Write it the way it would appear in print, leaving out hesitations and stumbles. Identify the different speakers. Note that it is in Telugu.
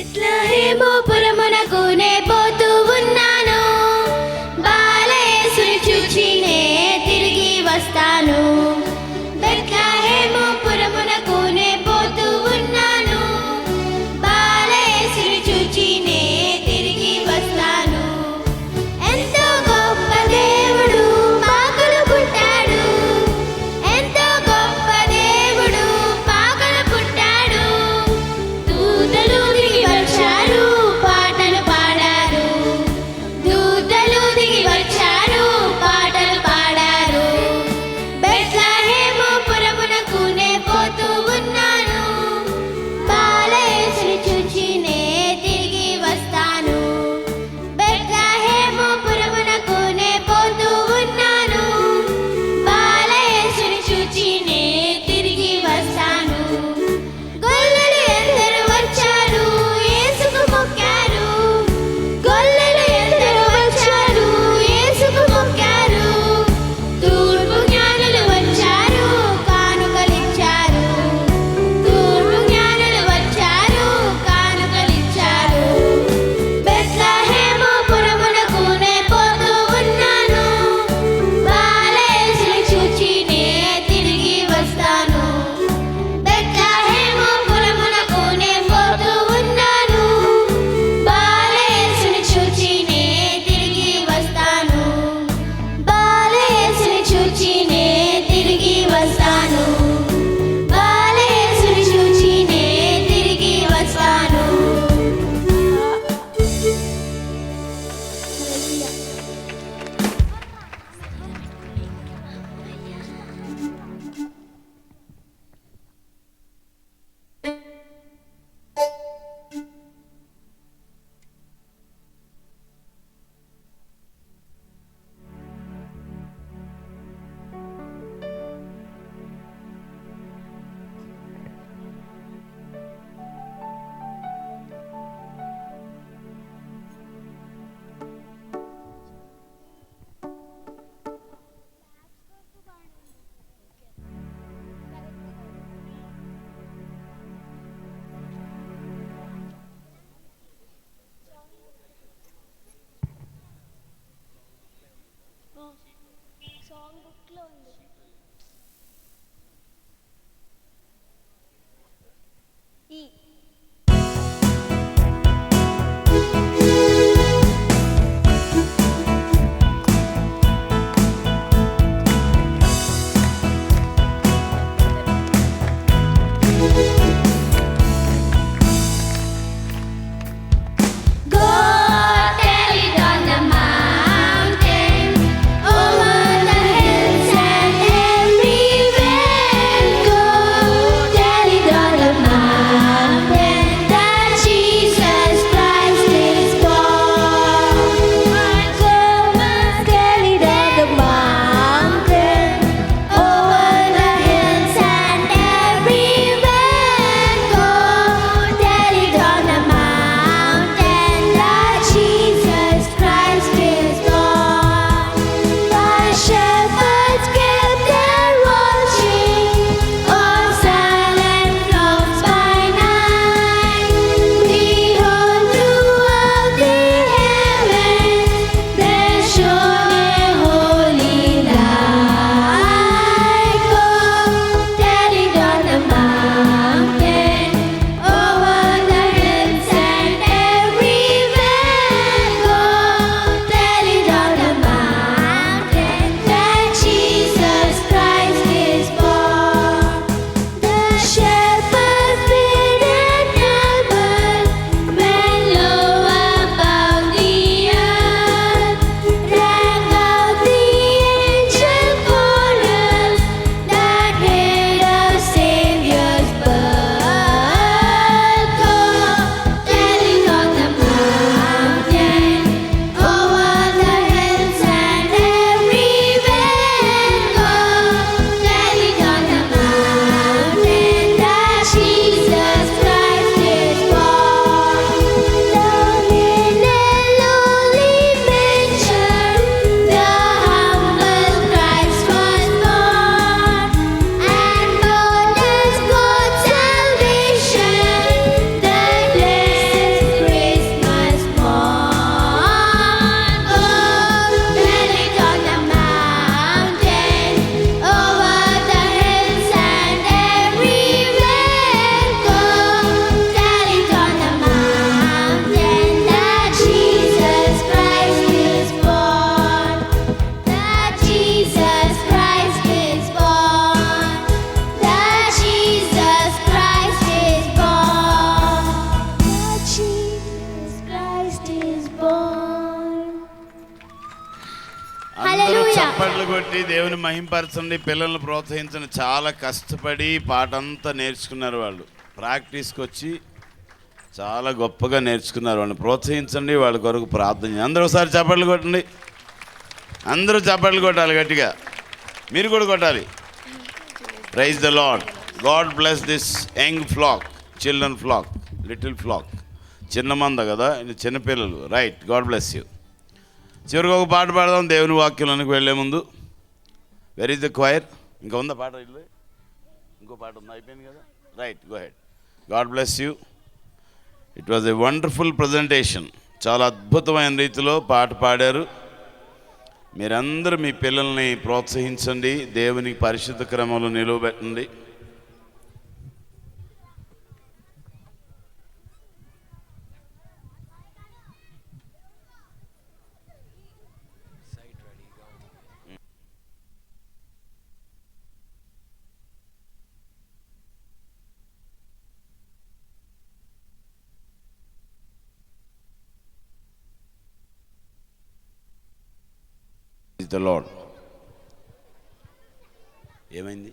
Speaker 1: బెత్లెహేము పురమునకునే పోతూ ఉన్నాను, బాలయేసుని చూచి నే తిరిగి వస్తాను. బెత్లెహేము పురమునకునే పోతూ ఉన్నాను, బాలయేసుని చూచి నే తిరిగి వస్తాను. ఎంతో గొప్ప దేవుడు పాకలు పుట్టాడు, ఎంతో గొప్ప దేవుడు పాకలు పుట్టాడు. దూతలు దిగి వచ్చారు, పాటలు పాడారు,
Speaker 2: తట్టి దేవుని మహింపరచండి, పిల్లల్ని ప్రోత్సహించండి. చాలా కష్టపడి పాట అంతా నేర్చుకున్నారు వాళ్ళు. ప్రాక్టీస్కి వచ్చి చాలా గొప్పగా నేర్చుకున్నారు. వాళ్ళని ప్రోత్సహించండి, వాళ్ళ కొరకు ప్రార్థన చేయండి. అందరూ ఒకసారి చప్పట్లు కొట్టండి. అందరూ చప్పట్లు కొట్టాలి గట్టిగా. మీరు కూడా కొట్టాలి. Praise the lord. God bless this young flock, children flock, little flock. చిన్న మంద కదా, ఇది చిన్నపిల్లలు. Right, God bless you. చివరికి ఒక పాట పాడదాం దేవుని వాక్యంలోనికి వెళ్ళే ముందు. Where is the choir? ఇంకా ఉందా పాట? ఇంకో పాట ఉందా? అయిపోయింది కదా. Right, go ahead. God bless you. It was a wonderful presentation. చాలా అద్భుతమైన రీతిలో పాట పాడారు. మీరందరూ మీ పిల్లల్ని ప్రోత్సహించండి, దేవునికి పరిశుద్ధ క్రమంలో నిలువబెట్టండి. The lord. ఏమైంది?